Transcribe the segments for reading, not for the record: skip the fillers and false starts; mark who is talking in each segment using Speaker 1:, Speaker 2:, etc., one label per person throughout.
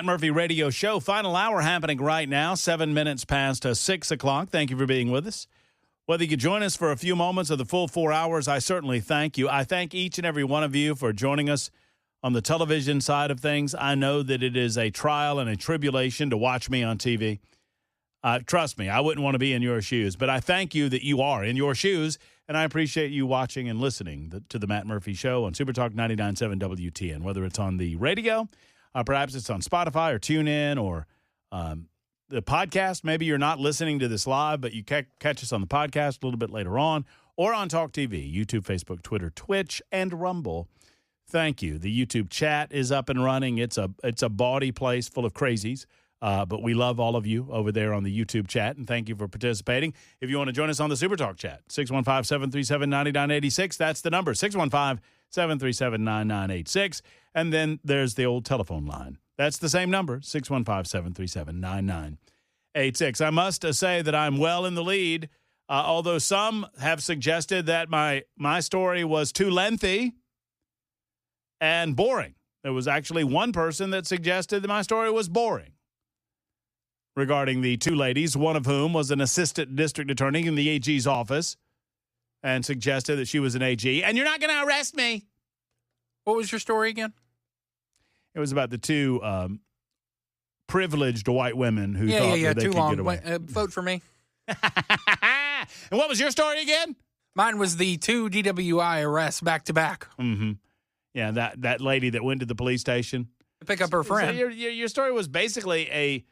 Speaker 1: Murphy Radio Show, final hour happening right now, 7 minutes past 6 o'clock. Thank you for being with us. Whether you could join us for a few moments or the full 4 hours, I certainly thank you. I thank each and every one of you for joining us on the television side of things. I know that it is a trial and a tribulation to watch me on TV. Trust me, I wouldn't want to be in your shoes, but I thank you that you are in your shoes, and I appreciate you watching and listening to the Matt Murphy Show on Super Talk 99.7 WTN, whether it's on the radio, perhaps it's on Spotify or TuneIn or the podcast. Maybe you're not listening to this live, but you catch us on the podcast a little bit later on, or on Talk TV, YouTube, Facebook, Twitter, Twitch, and Rumble. Thank you. The YouTube chat is up and running. It's a bawdy place full of crazies, but we love all of you over there on the YouTube chat, and thank you for participating. If you want to join us on the Super Talk chat, 615-737-9986. That's the number, 615-737-9986. And then there's the old telephone line. That's the same number, 615-737-9986. I must say that I'm well in the lead, although some have suggested that my story was too lengthy and boring. There was actually one person that suggested that my story was boring regarding the two ladies, one of whom was an assistant district attorney in the AG's office and suggested that she was an AG. And you're not going to arrest me.
Speaker 2: What was your story again?
Speaker 1: It was about the two privileged white women who thought that they
Speaker 2: too
Speaker 1: could
Speaker 2: long.
Speaker 1: get away.
Speaker 2: Vote for me.
Speaker 1: And what was your story again?
Speaker 2: Mine was the 2 DWI arrests back to back.
Speaker 1: Mm-hmm. Yeah, that lady that went to the police station
Speaker 2: To pick up her friend.
Speaker 1: So your story was basically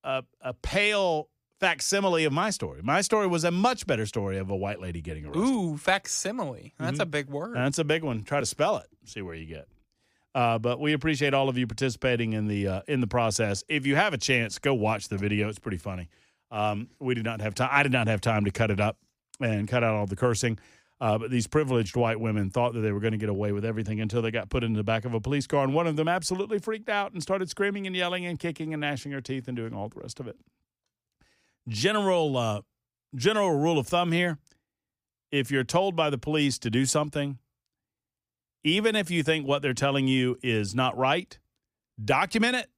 Speaker 1: a pale facsimile of my story. My story was a much better story of a white lady getting arrested.
Speaker 2: Ooh, facsimile. That's a big word.
Speaker 1: That's a big one. Try to spell it. See where you get. But we appreciate all of you participating in the process. If you have a chance, go watch the video. It's pretty funny. We did not have time. I did not have time to cut it up and cut out all the cursing. But these privileged white women thought that they were going to get away with everything until they got put in the back of a police car. And one of them absolutely freaked out and started screaming and yelling and kicking and gnashing her teeth and doing all the rest of it. General rule of thumb here, if you're told by the police to do something, even if you think what they're telling you is not right, document it.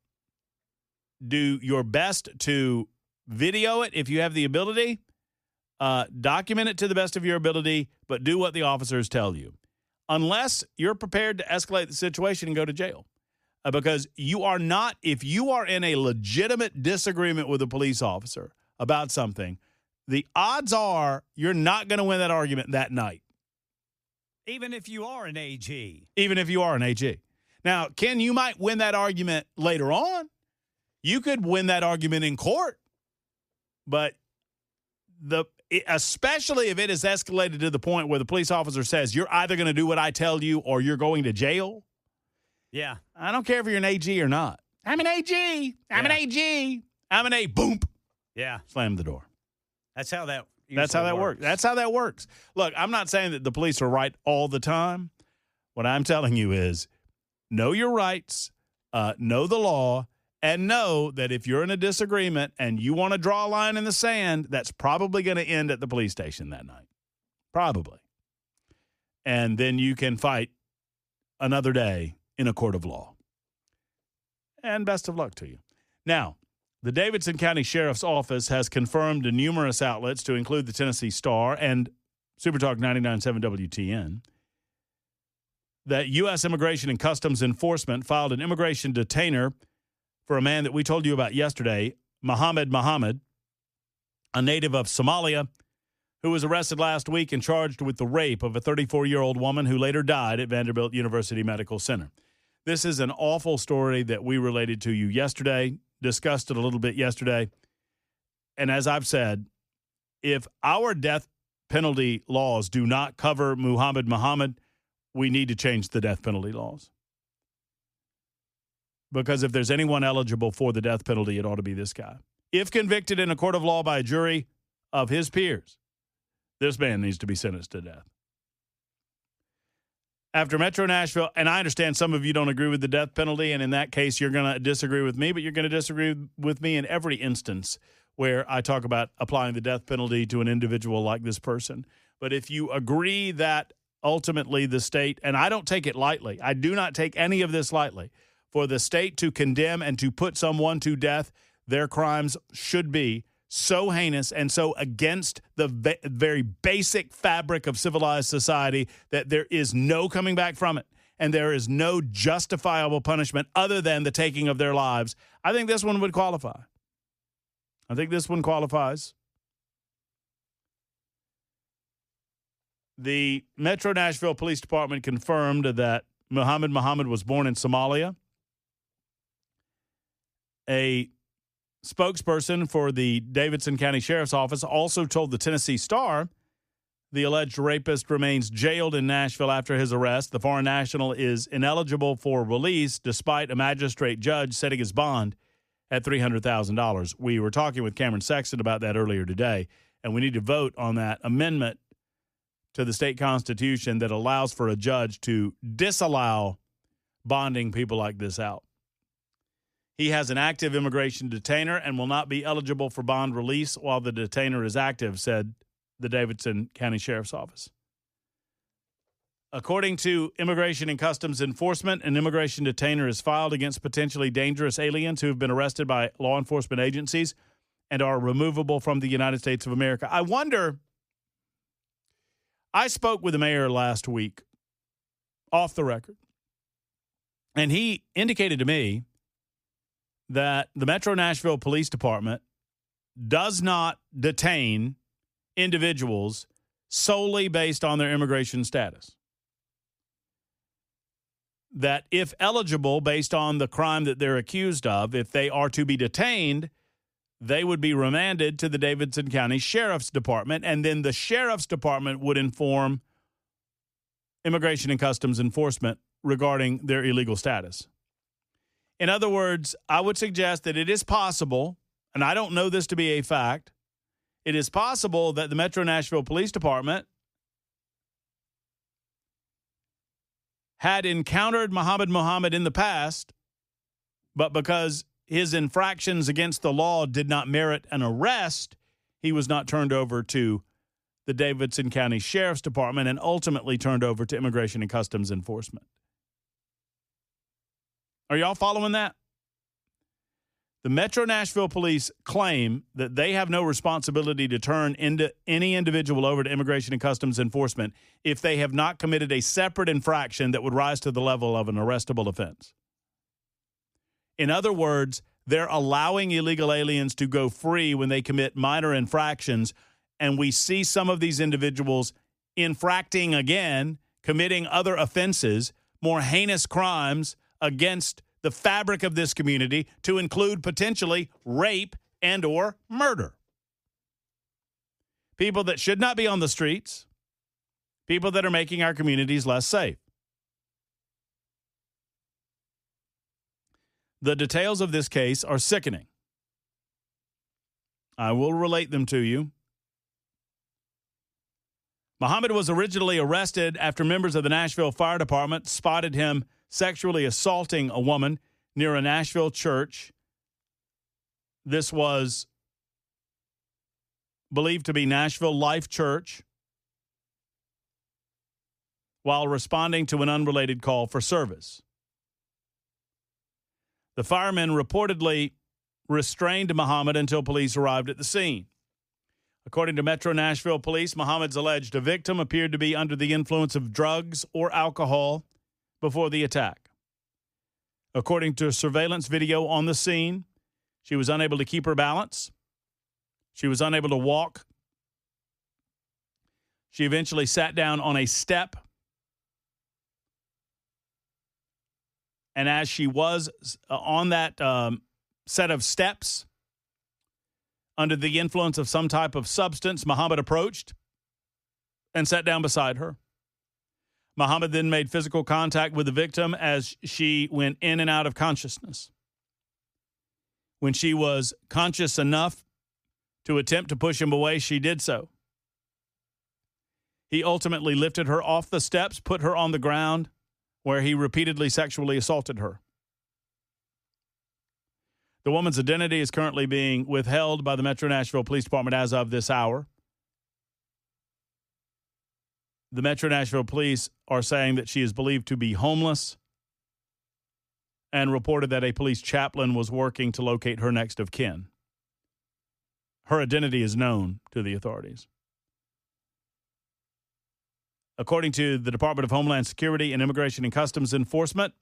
Speaker 1: Do your best to video it if you have the ability. Document it to the best of your ability, but do what the officers tell you. Unless you're prepared to escalate the situation and go to jail. Because you are not, if you are in a legitimate disagreement with a police officer about something, the odds are you're not going to win that argument that night.
Speaker 3: Even if you are an AG.
Speaker 1: Even if you are an AG. Now, Ken, you might win that argument later on. You could win that argument in court. But especially if it is escalated to the point where the police officer says, you're either going to do what I tell you or you're going to jail.
Speaker 3: Yeah.
Speaker 1: I don't care if you're an AG or not. I'm an AG. I'm an AG. I'm an A. Boom.
Speaker 3: Yeah.
Speaker 1: Slam the door.
Speaker 3: That's how that works.
Speaker 1: That's how that works. Look, I'm not saying that the police are right all the time. What I'm telling you is know your rights, know the law, and know that if you're in a disagreement and you want to draw a line in the sand, that's probably going to end at the police station that night. Probably. And then you can fight another day in a court of law. And best of luck to you. Now, the Davidson County Sheriff's Office has confirmed to numerous outlets, to include the Tennessee Star and Supertalk 99.7 WTN, that U.S. Immigration and Customs Enforcement filed an immigration detainer for a man that we told you about yesterday, Mohammed, a native of Somalia, who was arrested last week and charged with the rape of a 34-year-old woman who later died at Vanderbilt University Medical Center. This is an awful story that we related to you yesterday, discussed it a little bit yesterday. And as I've said, if our death penalty laws do not cover Mohammed, we need to change the death penalty laws. Because if there's anyone eligible for the death penalty, it ought to be this guy. If convicted in a court of law by a jury of his peers, this man needs to be sentenced to death. After Metro Nashville, and I understand some of you don't agree with the death penalty, and in that case, you're going to disagree with me, but you're going to disagree with me in every instance where I talk about applying the death penalty to an individual like this person. But if you agree that ultimately the state, and I don't take it lightly, I do not take any of this lightly, for the state to condemn and to put someone to death, their crimes should be so heinous and so against the very basic fabric of civilized society that there is no coming back from it. And there is no justifiable punishment other than the taking of their lives. I think this one would qualify. I think this one qualifies. The Metro Nashville Police Department confirmed that Muhammad was born in Somalia. A spokesperson for the Davidson County Sheriff's Office also told the Tennessee Star the alleged rapist remains jailed in Nashville after his arrest. The foreign national is ineligible for release despite a magistrate judge setting his bond at $300,000. We were talking with Cameron Sexton about that earlier today, and we need to vote on that amendment to the state constitution that allows for a judge to disallow bonding people like this out. He has an active immigration detainer and will not be eligible for bond release while the detainer is active, said the Davidson County Sheriff's Office. According to Immigration and Customs Enforcement, an immigration detainer is filed against potentially dangerous aliens who have been arrested by law enforcement agencies and are removable from the United States of America. I wonder, I spoke with the mayor last week, off the record, and he indicated to me that the Metro Nashville Police Department does not detain individuals solely based on their immigration status. That if eligible, based on the crime that they're accused of, if they are to be detained, they would be remanded to the Davidson County Sheriff's Department, and then the Sheriff's Department would inform Immigration and Customs Enforcement regarding their illegal status. In other words, I would suggest that it is possible, and I don't know this to be a fact, it is possible that the Metro Nashville Police Department had encountered Muhammad in the past, but because his infractions against the law did not merit an arrest, he was not turned over to the Davidson County Sheriff's Department and ultimately turned over to Immigration and Customs Enforcement. Are y'all following that? The Metro Nashville Police claim that they have no responsibility to turn into any individual over to Immigration and Customs Enforcement if they have not committed a separate infraction that would rise to the level of an arrestable offense. In other words, they're allowing illegal aliens to go free when they commit minor infractions, and we see some of these individuals infracting again, committing other offenses, more heinous crimes against the fabric of this community, to include potentially rape and or murder. People that should not be on the streets, people that are making our communities less safe. The details of this case are sickening. I will relate them to you. Muhammad was originally arrested after members of the Nashville Fire Department spotted him sexually assaulting a woman near a Nashville church. This was believed to be Nashville Life Church, while responding to an unrelated call for service. The firemen reportedly restrained Muhammad until police arrived at the scene. According to Metro Nashville Police, Muhammad's alleged victim appeared to be under the influence of drugs or alcohol before the attack. According to surveillance video on the scene, she was unable to keep her balance. She was unable to walk. She eventually sat down on a step. And as she was on that set of steps, under the influence of some type of substance, Muhammad approached and sat down beside her. Muhammad then made physical contact with the victim as she went in and out of consciousness. When she was conscious enough to attempt to push him away, she did so. He ultimately lifted her off the steps, put her on the ground, where he repeatedly sexually assaulted her. The woman's identity is currently being withheld by the Metro Nashville Police Department as of this hour. The Metro Nashville Police are saying that she is believed to be homeless and reported that a police chaplain was working to locate her next of kin. Her identity is known to the authorities. According to the Department of Homeland Security and Immigration and Customs Enforcement,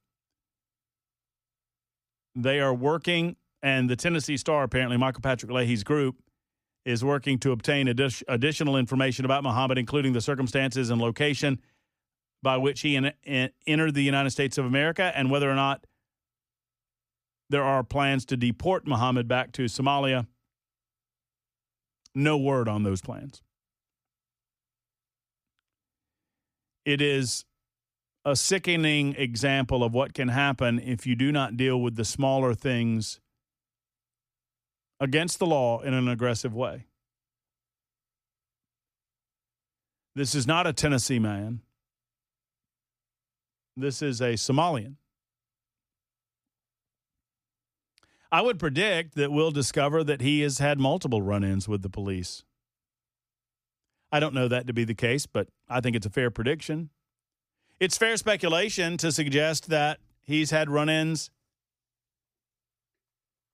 Speaker 1: they are working, and the Tennessee Star, apparently Michael Patrick Leahy's group, is working to obtain additional information about Muhammad, including the circumstances and location by which he entered the United States of America and whether or not there are plans to deport Muhammad back to Somalia. No word on those plans. It is a sickening example of what can happen if you do not deal with the smaller things against the law in an aggressive way. This is not a Tennessee man. This is a Somalian. I would predict that we'll discover that he has had multiple run-ins with the police. I don't know that to be the case, but I think it's a fair prediction. It's fair speculation to suggest that he's had run-ins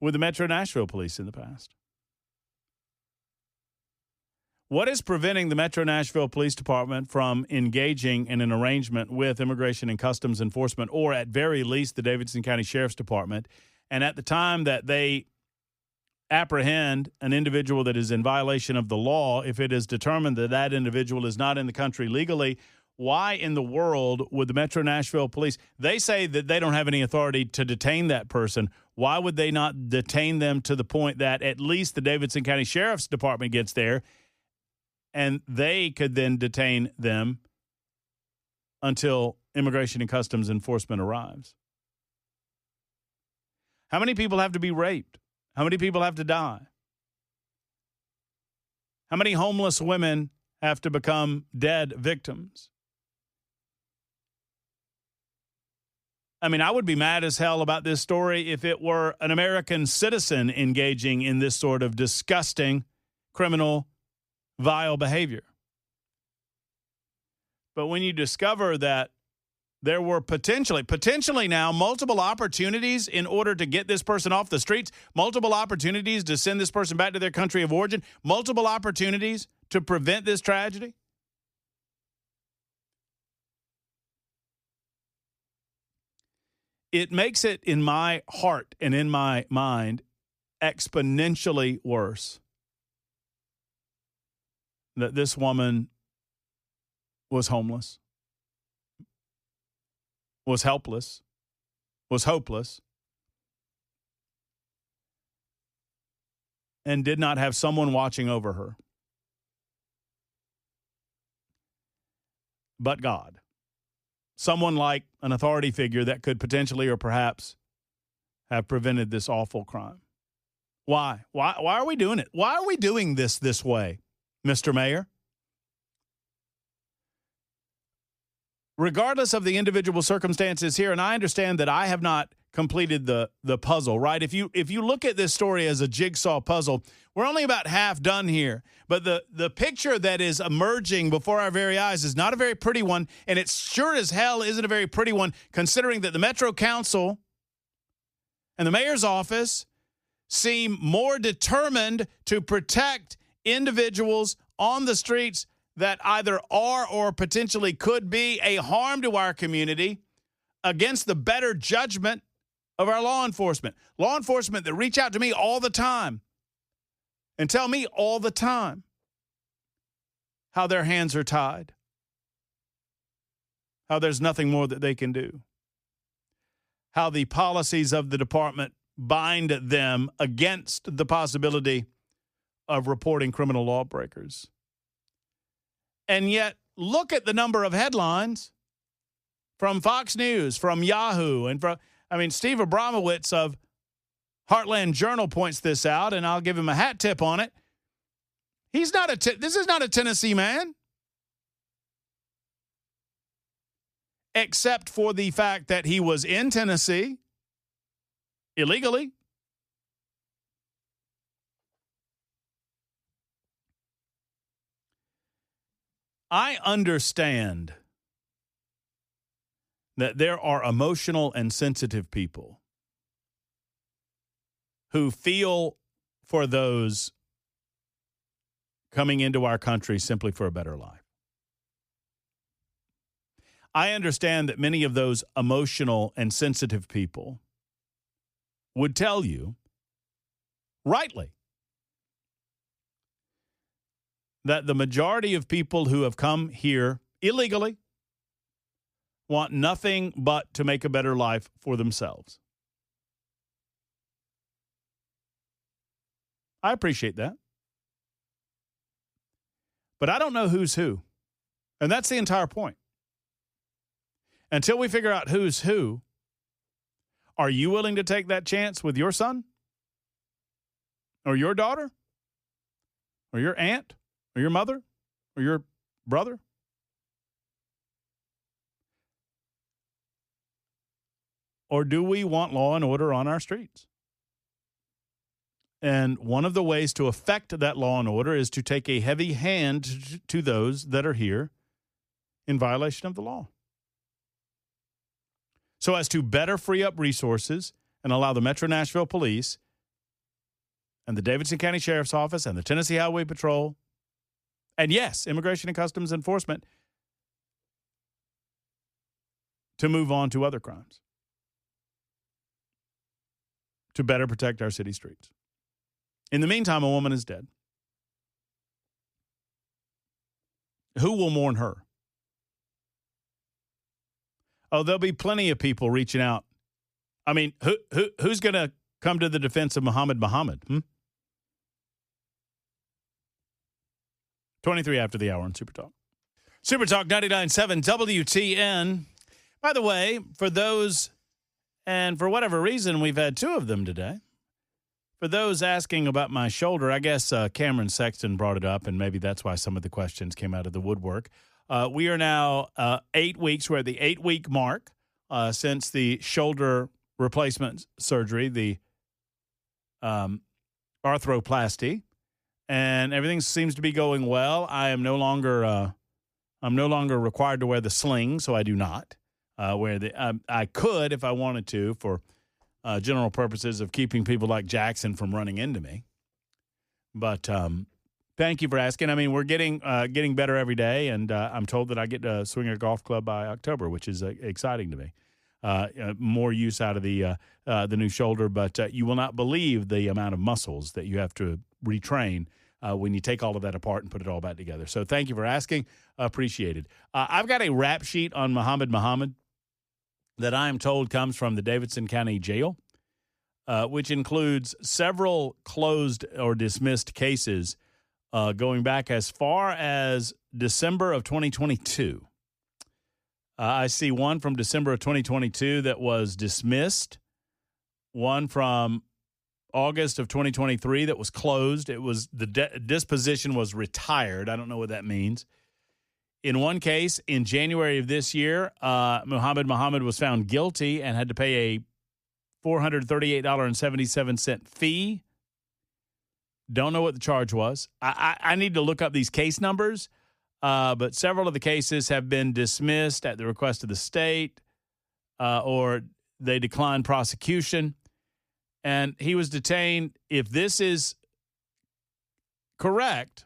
Speaker 1: with the Metro Nashville police in the past. What is preventing the Metro Nashville Police Department from engaging in an arrangement with Immigration and Customs Enforcement, or at very least the Davidson County Sheriff's Department, and at the time that they apprehend an individual that is in violation of the law, if it is determined that that individual is not in the country legally, why in the world would the Metro Nashville Police, they say that they don't have any authority to detain that person. Why would they not detain them to the point that at least the Davidson County Sheriff's Department gets there and they could then detain them until Immigration and Customs Enforcement arrives? How many people have to be raped? How many people have to die? How many homeless women have to become dead victims? I mean, I would be mad as hell about this story if it were an American citizen engaging in this sort of disgusting, criminal, vile behavior. But when you discover that there were potentially now multiple opportunities in order to get this person off the streets, multiple opportunities to send this person back to their country of origin, multiple opportunities to prevent this tragedy. It makes it, in my heart and in my mind, exponentially worse that this woman was homeless, was helpless, was hopeless, and did not have someone watching over her but God. Someone like an authority figure that could potentially or perhaps have prevented this awful crime. Why? Why are we doing it? Why are we doing this way, Mr. Mayor? Regardless of the individual circumstances here, and I understand that I have not completed the puzzle, right? If you look at this story as a jigsaw puzzle, we're only about half done here. But the picture that is emerging before our very eyes is not a very pretty one, and it sure as hell isn't a very pretty one, considering that the Metro Council and the mayor's office seem more determined to protect individuals on the streets that either are or potentially could be a harm to our community against the better judgment of our law enforcement. Law enforcement that reach out to me all the time and tell me all the time how their hands are tied, how there's nothing more that they can do, how the policies of the department bind them against the possibility of reporting criminal lawbreakers. And yet, look at the number of headlines from Fox News, from Yahoo, and Steve Abramowitz of Heartland Journal points this out, and I'll give him a hat tip on it. This is not a Tennessee man, except for the fact that he was in Tennessee illegally. I understand that there are emotional and sensitive people who feel for those coming into our country simply for a better life. I understand that many of those emotional and sensitive people would tell you, rightly, that the majority of people who have come here illegally want nothing but to make a better life for themselves. I appreciate that. But I don't know who's who. And that's the entire point. Until we figure out who's who, are you willing to take that chance with your son? Or your daughter? Or your aunt? Or your mother? Or your brother? Or do we want law and order on our streets? And one of the ways to affect that law and order is to take a heavy hand to those that are here in violation of the law, so as to better free up resources and allow the Metro Nashville Police and the Davidson County Sheriff's Office and the Tennessee Highway Patrol, and yes, Immigration and Customs Enforcement, to move on to other crimes, to better protect our city streets. In the meantime, a woman is dead. Who will mourn her? Oh, there'll be plenty of people reaching out. I mean, who's going to come to the defense of Muhammad? 23 after the hour on Super Talk. Super Talk 99.7 WTN. By the way, for those, and for whatever reason, we've had two of them today. For those asking about my shoulder, I guess Cameron Sexton brought it up, and maybe that's why some of the questions came out of the woodwork. We are now 8 weeks. We're at the 8-week mark since the shoulder replacement surgery, the arthroplasty, and everything seems to be going well. I am no longer required to wear the sling, so I do not wear the. I could if I wanted to for general purposes of keeping people like Jackson from running into me, but. Thank you for asking. I mean, we're getting better every day, and I'm told that I get to swing a golf club by October, which is exciting to me. More use out of the new shoulder, but you will not believe the amount of muscles that you have to retrain when you take all of that apart and put it all back together. So thank you for asking. Appreciated. I've got a rap sheet on Muhammad that I am told comes from the Davidson County Jail, which includes several closed or dismissed cases going back as far as December of 2022. I see one from December of 2022 that was dismissed, one from August of 2023 that was closed. It was the disposition was retired. I don't know what that means. In one case, in January of this year, Muhammad was found guilty and had to pay a $438.77 fee. Don't know what the charge was. I need to look up these case numbers, but several of the cases have been dismissed at the request of the state, or they declined prosecution. And he was detained. If this is correct,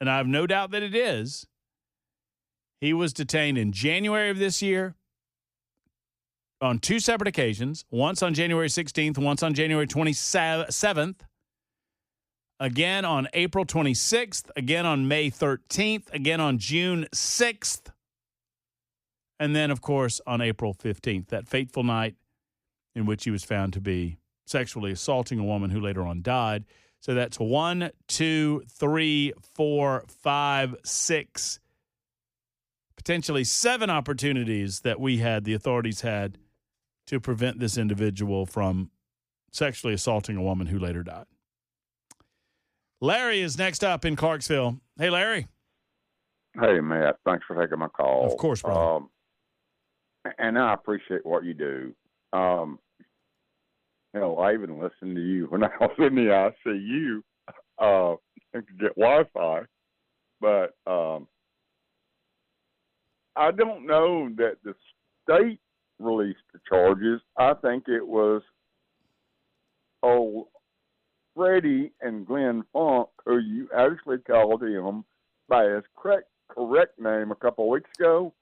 Speaker 1: and I have no doubt that it is, he was detained in January of this year on two separate occasions, once on January 16th, once on January 27th. Again on April 26th, again on May 13th, again on June 6th, and then, of course, on April 15th, that fateful night in which he was found to be sexually assaulting a woman who later on died. So that's 1, 2, 3, 4, 5, 6, potentially 7 opportunities that the authorities had to prevent this individual from sexually assaulting a woman who later died. Larry is next up in Clarksville. Hey, Larry.
Speaker 4: Hey, Matt. Thanks for taking my call.
Speaker 1: Of course, brother.
Speaker 4: And I appreciate what you do. I even listened to you when I was in the ICU to get Wi-Fi. But I don't know that the state released the charges. I think it was Freddie and Glenn Funk, who you actually called him by his correct name a couple of weeks ago.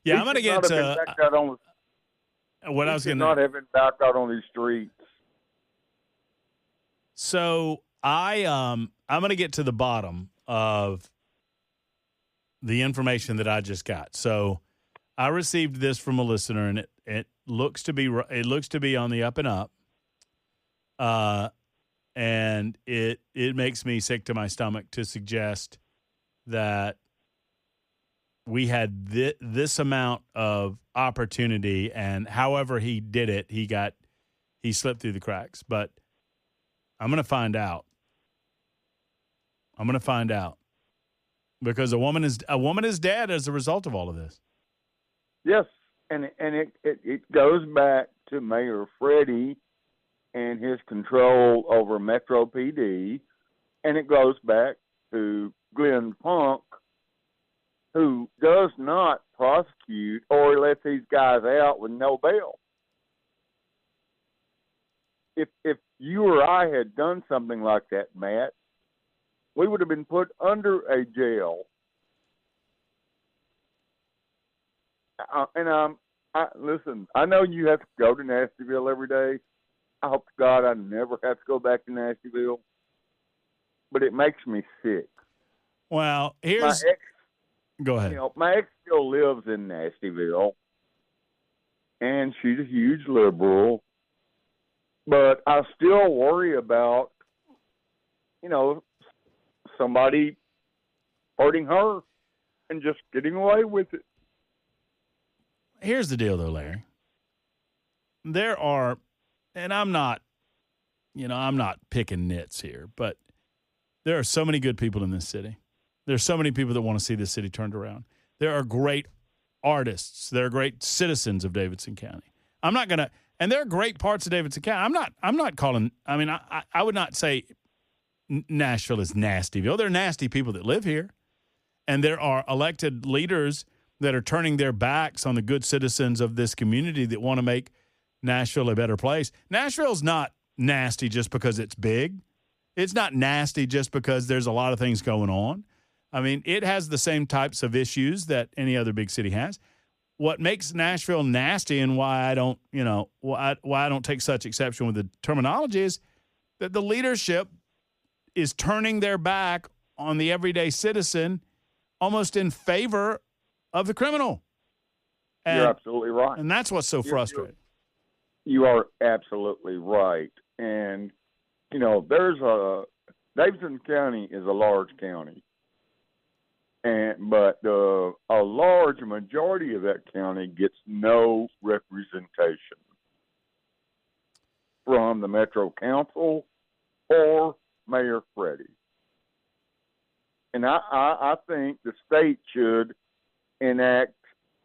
Speaker 1: Yeah, I'm going to get to what I was going to
Speaker 4: not have been back out on these streets.
Speaker 1: So I'm going to get to the bottom of the information that I just got. So I received this from a listener, and it looks to be on the up and up. And it makes me sick to my stomach to suggest that we had this amount of opportunity, and however he did it, he slipped through the cracks. But I'm going to find out. Because a woman is dead as a result of all of this.
Speaker 4: Yes, and it goes back to Mayor Freddie and his control over Metro PD, and it goes back to Glenn Funk, who does not prosecute or let these guys out with no bail. If you or I had done something like that, Matt, we would have been put under a jail. Listen, I know you have to go to Nastyville every day. I hope to God I never have to go back to Nastyville. But it makes me sick.
Speaker 1: Well, go ahead.
Speaker 4: My ex still lives in Nastyville, and she's a huge liberal. But I still worry about, somebody hurting her and just getting away with it.
Speaker 1: Here's the deal, though, Larry. There are, and I'm not picking nits here, but there are so many good people in this city. There's so many people that want to see this city turned around. There are great artists. There are great citizens of Davidson County. And there are great parts of Davidson County. I'm not calling, I would not say Nashville is Nastyville. There are nasty people that live here. And there are elected leaders that are turning their backs on the good citizens of this community that want to make Nashville a better place. Nashville's not nasty just because it's big. It's not nasty just because there's a lot of things going on. It has the same types of issues that any other big city has. What makes Nashville nasty and why I don't take such exception with the terminology is that the leadership is turning their back on the everyday citizen almost in favor of the criminal.
Speaker 4: You're absolutely right.
Speaker 1: And that's what's so frustrating.
Speaker 4: You are absolutely right. And, Davidson County is a large county. But a large majority of that county gets no representation from the Metro Council or Mayor Freddie. And I think the state should enact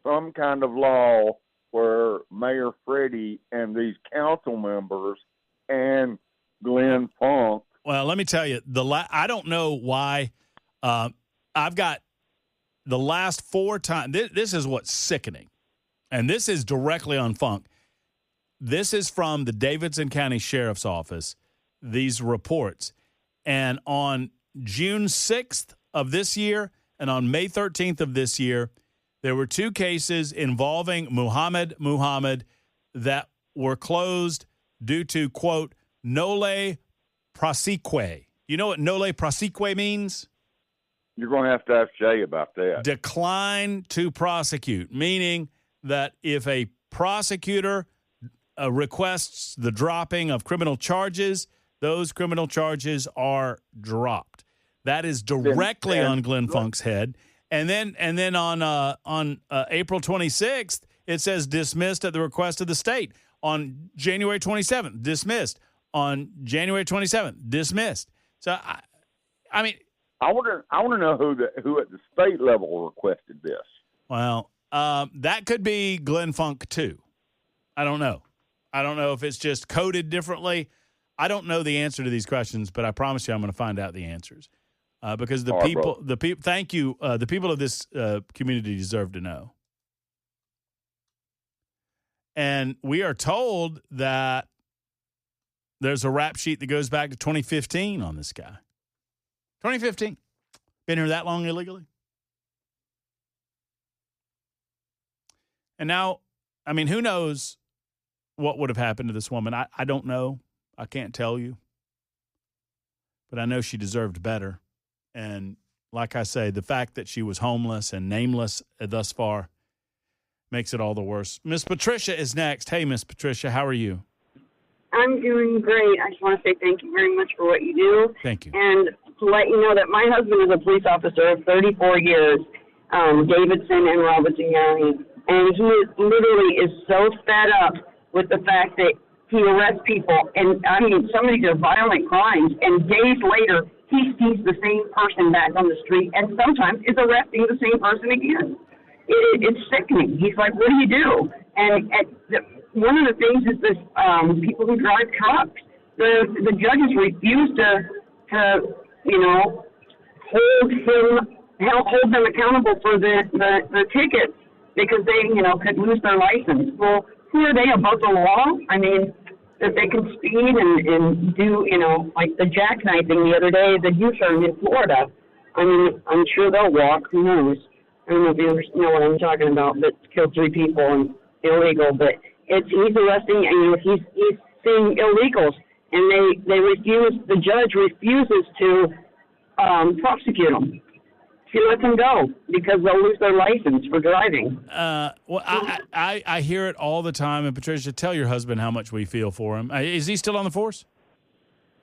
Speaker 4: some kind of law where Mayor Freddie and these council members and Glenn Funk.
Speaker 1: Well, let me tell you, I don't know why. I've got the last 4 times. This is what's sickening, and this is directly on Funk. This is from the Davidson County Sheriff's Office, these reports. And on June 6th of this year and on May 13th of this year, there were 2 cases involving Muhammad that were closed due to, quote, nolle prosequi. You know what nolle prosequi means?
Speaker 4: You're going to have to ask Jay about that.
Speaker 1: Decline to prosecute, meaning that if a prosecutor requests the dropping of criminal charges, those criminal charges are dropped. That is directly on Glenn Funk's head. And then on April 26th, it says dismissed at the request of the state. On January 27th, dismissed. On January 27th, dismissed. So I want
Speaker 4: to know who at the state level requested this.
Speaker 1: Well, that could be Glenn Funk too. I don't know. I don't know if it's just coded differently. I don't know the answer to these questions, but I promise you I'm going to find out the answers. Because the people, thank you. The people of this community deserve to know. And we are told that there's a rap sheet that goes back to 2015 on this guy. 2015. Been here that long illegally? And now, I mean, who knows what would have happened to this woman? I don't know. I can't tell you. But I know she deserved better. And like I say, the fact that she was homeless and nameless thus far makes it all the worse. Miss Patricia is next. Hey, Miss Patricia, how are you?
Speaker 5: I'm doing great. I just want to say thank you very much for what you do.
Speaker 1: Thank you.
Speaker 5: And to let you know that my husband is a police officer of 34 years, Davidson and Robertson County. And he literally is so fed up with the fact that he arrests people. And, I mean, some of these are violent crimes. And days later, he sees the same person back on the street and sometimes is arresting the same person again. It's sickening. He's like, what do you do? And one of the things is this people who drive trucks. The judges refuse to hold them accountable for the tickets because they, could lose their license. Well, who are they above the law? I mean, that they can speed and do, like the jackknifing the other day, the U-turn in Florida. I mean, I'm sure they'll walk. Who knows? I don't know if you know what I'm talking about, but killed 3 people and illegal. But he's arresting, and he's seeing illegals, and they refuse. The judge refuses to prosecute them. She lets them go because they'll lose their license for driving.
Speaker 1: Well, I hear it all the time. And Patricia, tell your husband how much we feel for him. Is he still on the force?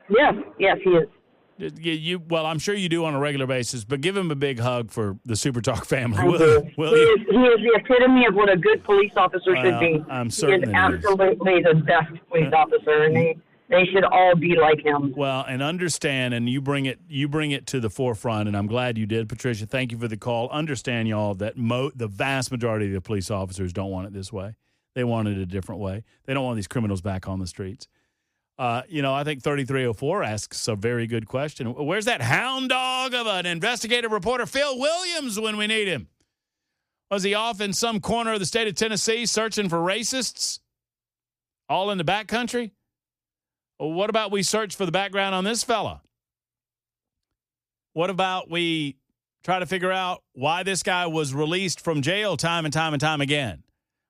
Speaker 5: Yes, he is.
Speaker 1: Well, I'm sure you do on a regular basis, but give him a big hug for the Super Talk family.
Speaker 5: He is the epitome of what a good police officer should be.
Speaker 1: I'm certain
Speaker 5: he is absolutely the best police officer, and they should all be like him.
Speaker 1: Well, and understand, and you bring it to the forefront, and I'm glad you did, Patricia. Thank you for the call. Understand, y'all, that the vast majority of the police officers don't want it this way. They want it a different way. They don't want these criminals back on the streets. I think 3304 asks a very good question. Where's that hound dog of an investigative reporter, Phil Williams, when we need him? Was he off in some corner of the state of Tennessee searching for racists? All in the backcountry? Well, what about we search for the background on this fella? What about we try to figure out why this guy was released from jail time and time and time again?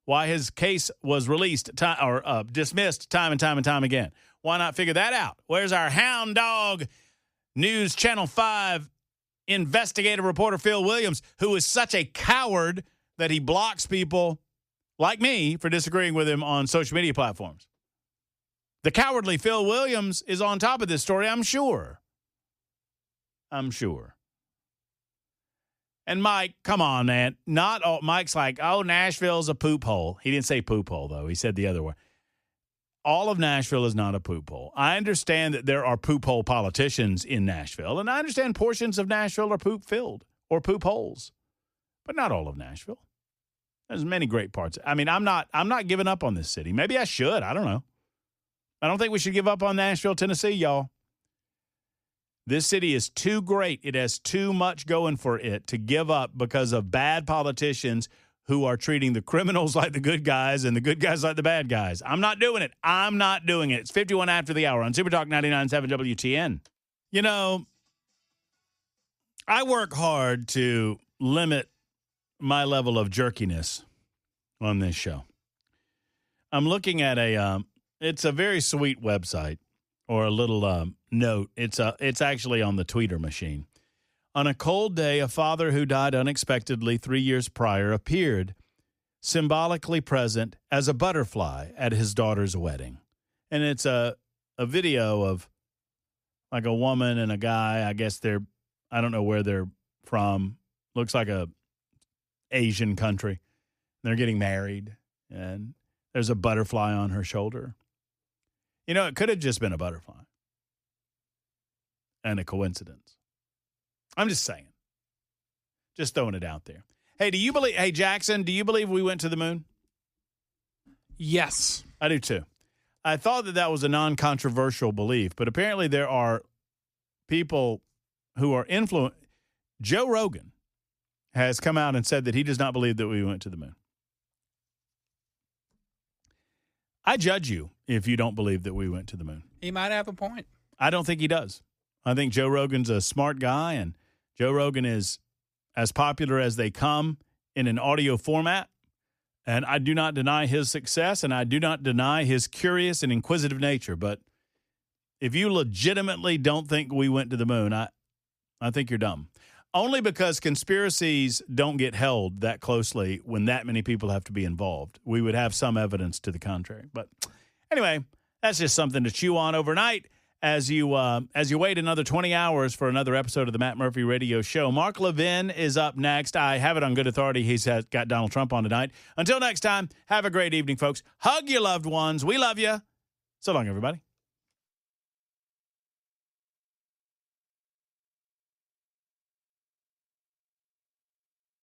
Speaker 1: Why his case was dismissed time and time and time again? Why not figure that out? Where's our hound dog News Channel 5 investigative reporter Phil Williams, who is such a coward that he blocks people like me for disagreeing with him on social media platforms? The cowardly Phil Williams is on top of this story, I'm sure. And Mike, come on, man. Mike's like, Nashville's a poop hole. He didn't say poop hole, though. He said the other way. All of Nashville is not a poop hole. I understand that there are poop hole politicians in Nashville, and I understand portions of Nashville are poop-filled or poop holes, but not all of Nashville. There's many great parts. I mean, I'm not giving up on this city. Maybe I should. I don't know. I don't think we should give up on Nashville, Tennessee, y'all. This city is too great. It has too much going for it to give up because of bad politicians who are treating the criminals like the good guys and the good guys like the bad guys. I'm not doing it. It's 51 after the hour on Super Talk 99.7 WTN. I work hard to limit my level of jerkiness on this show. I'm looking at it's a very sweet website or a little note. It's actually on the tweeter machine. On a cold day, a father who died unexpectedly 3 years prior appeared symbolically present as a butterfly at his daughter's wedding. And it's a video of like a woman and a guy. I guess I don't know where they're from. Looks like a Asian country. They're getting married, and there's a butterfly on her shoulder. It could have just been a butterfly and a coincidence. I'm just saying. Just throwing it out there. Hey, Jackson, do you believe we went to the moon?
Speaker 2: Yes.
Speaker 1: I do too. I thought that was a non-controversial belief, but apparently there are people who are influenced. Joe Rogan has come out and said that he does not believe that we went to the moon. I judge you if you don't believe that we went to the moon.
Speaker 2: He might have a point.
Speaker 1: I don't think he does. I think Joe Rogan's a smart guy, and Joe Rogan is as popular as they come in an audio format. And I do not deny his success, and I do not deny his curious and inquisitive nature. But if you legitimately don't think we went to the moon, I think you're dumb. Only because conspiracies don't get held that closely when that many people have to be involved. We would have some evidence to the contrary. But anyway, that's just something to chew on overnight as you wait another 20 hours for another episode of the Matt Murphy Radio Show. Mark Levin is up next. I have it on good authority. He's got Donald Trump on tonight. Until next time, have a great evening, folks. Hug your loved ones. We love you. So long, everybody.